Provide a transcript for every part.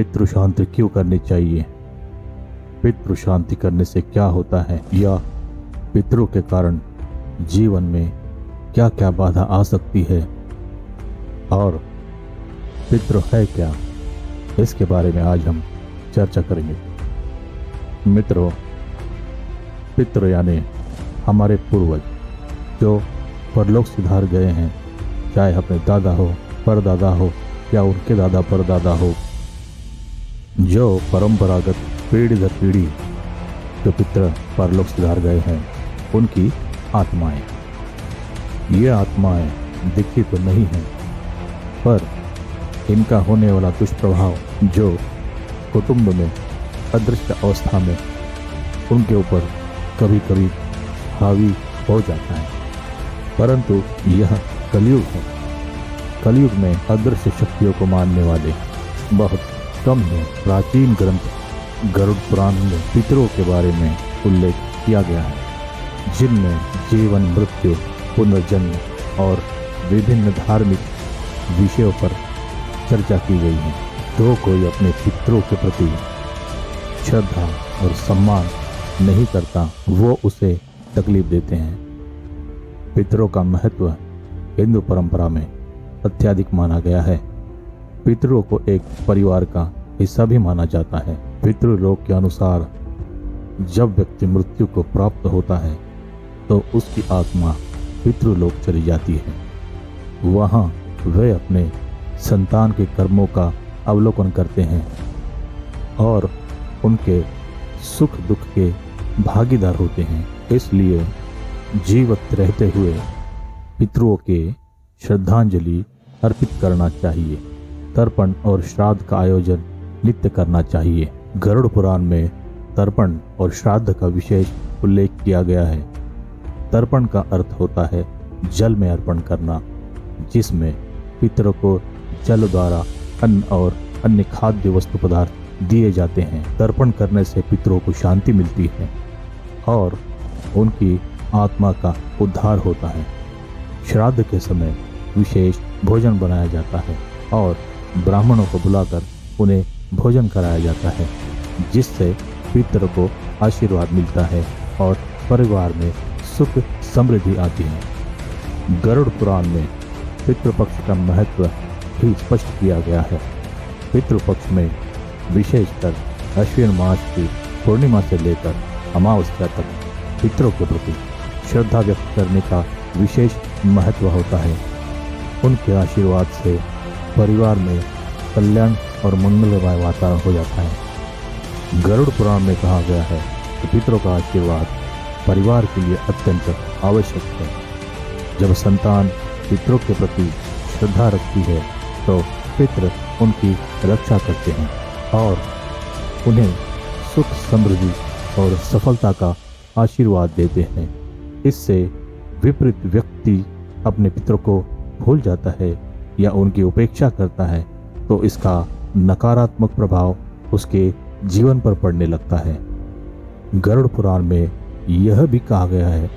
पितृ शांति क्यों करनी चाहिए, पितृ शांति करने से क्या होता है, या पितरों के कारण जीवन में क्या क्या बाधा आ सकती है, और पितृ है क्या, इसके बारे में आज हम चर्चा करेंगे। मित्रों, पितृ यानी हमारे पूर्वज जो परलोक सिधार गए हैं, चाहे अपने दादा हो, परदादा हो या उनके दादा परदादा हो, जो परंपरागत पीढ़ी दर पीढ़ी जो पितृ परलोक सिधार गए हैं, उनकी आत्माएं। ये आत्माएं दिखती तो नहीं हैं, पर इनका होने वाला दुष्प्रभाव जो कुटुंब में अदृश्य अवस्था में उनके ऊपर कभी कभी हावी हो जाता है। परंतु यह कलयुग है। कलयुग में अदृश्य शक्तियों को मानने वाले बहुत कम हैं। प्राचीन ग्रंथ गरुड़ पुराण में पितरों के बारे में उल्लेख किया गया है, जिनमें जीवन, मृत्यु, पुनर्जन्म और विभिन्न धार्मिक विषयों पर चर्चा की गई है। जो कोई अपने पितरों के प्रति श्रद्धा और सम्मान नहीं करता, वो उसे तकलीफ देते हैं। पितरों का महत्व हिंदू परंपरा में अत्यधिक माना गया है। पितरों को एक परिवार का हिस्सा भी माना जाता है। पितृलोक के अनुसार जब व्यक्ति मृत्यु को प्राप्त होता है तो उसकी आत्मा पितृलोक चली जाती है। वहाँ वे अपने संतान के कर्मों का अवलोकन करते हैं और उनके सुख दुख के भागीदार होते हैं। इसलिए जीवित रहते हुए पितरों के श्रद्धांजलि अर्पित करना चाहिए। तर्पण और श्राद्ध का आयोजन नित्य करना चाहिए। गरुड़ पुराण में तर्पण और श्राद्ध का विशेष उल्लेख किया गया है। तर्पण का अर्थ होता है जल में अर्पण करना, जिसमें पितरों को जल द्वारा अन्न और अन्य खाद्य वस्तु पदार्थ दिए जाते हैं। तर्पण करने से पितरों को शांति मिलती है और उनकी आत्मा का उद्धार होता है। श्राद्ध के समय विशेष भोजन बनाया जाता है और ब्राह्मणों को बुलाकर उन्हें भोजन कराया जाता है, जिससे पितरों को आशीर्वाद मिलता है और परिवार में सुख समृद्धि आती है। गरुड़ पुराण में पितृपक्ष का महत्व भी स्पष्ट किया गया है। पितृपक्ष में विशेषकर अश्विन मास की पूर्णिमा से लेकर अमावस्या तक पितरों के प्रति श्रद्धा व्यक्त करने का विशेष महत्व होता है। उनके आशीर्वाद से परिवार में कल्याण और मंगलमय वातावरण हो जाता है। गरुड़ पुराण में कहा गया है कि पितरों का आशीर्वाद परिवार के लिए अत्यंत आवश्यक है। जब संतान पितरों के प्रति श्रद्धा रखती है तो पितृ उनकी रक्षा करते हैं और उन्हें सुख, समृद्धि और सफलता का आशीर्वाद देते हैं। इससे विपरीत व्यक्ति अपने पितरों को भूल जाता है या उनकी उपेक्षा करता है तो इसका नकारात्मक प्रभाव उसके जीवन पर पड़ने लगता है। गरुड़ पुराण में यह भी कहा गया है,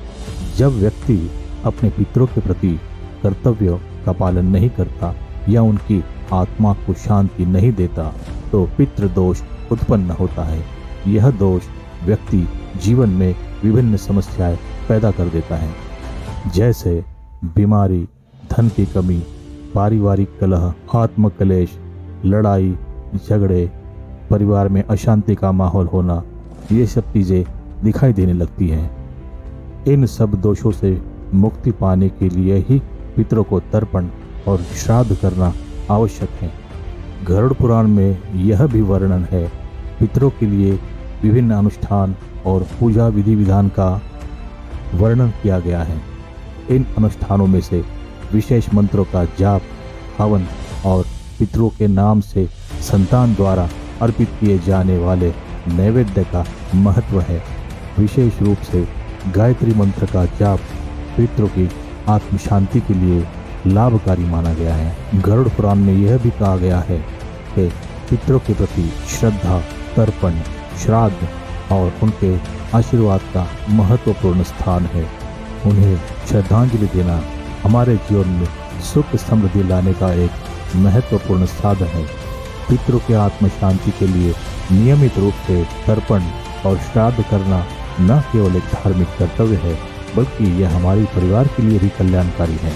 जब व्यक्ति अपने पितरों के प्रति कर्तव्यों का पालन नहीं करता या उनकी आत्मा को शांति नहीं देता तो पितृदोष उत्पन्न होता है। यह दोष व्यक्ति जीवन में विभिन्न समस्याएं पैदा कर देता है, जैसे बीमारी, धन की कमी, पारिवारिक कलह, आत्मक्लेश, लड़ाई झगड़े, परिवार में अशांति का माहौल होना। ये सब चीज़ें दिखाई देने लगती हैं। इन सब दोषों से मुक्ति पाने के लिए ही पितरों को तर्पण और श्राद्ध करना आवश्यक है। गरुड़ पुराण में यह भी वर्णन है, पितरों के लिए विभिन्न अनुष्ठान और पूजा विधि विधान का वर्णन किया गया है। इन अनुष्ठानों में से विशेष मंत्रों का जाप, हवन और पितरों के नाम से संतान द्वारा अर्पित किए जाने वाले नैवेद्य का महत्व है। विशेष रूप से गायत्री मंत्र का जाप पितरों की आत्म शांति के लिए लाभकारी माना गया है। गरुड़ पुराण में यह भी कहा गया है कि पितरों के प्रति श्रद्धा, तर्पण, श्राद्ध और उनके आशीर्वाद का महत्वपूर्ण स्थान है। उन्हें श्रद्धांजलि देना हमारे जीवन में सुख समृद्धि लाने का एक महत्वपूर्ण साधन है। पितरों के आत्म शांति के लिए नियमित रूप से तर्पण और श्राद्ध करना न केवल एक धार्मिक कर्तव्य है, बल्कि यह हमारे परिवार के लिए भी कल्याणकारी है।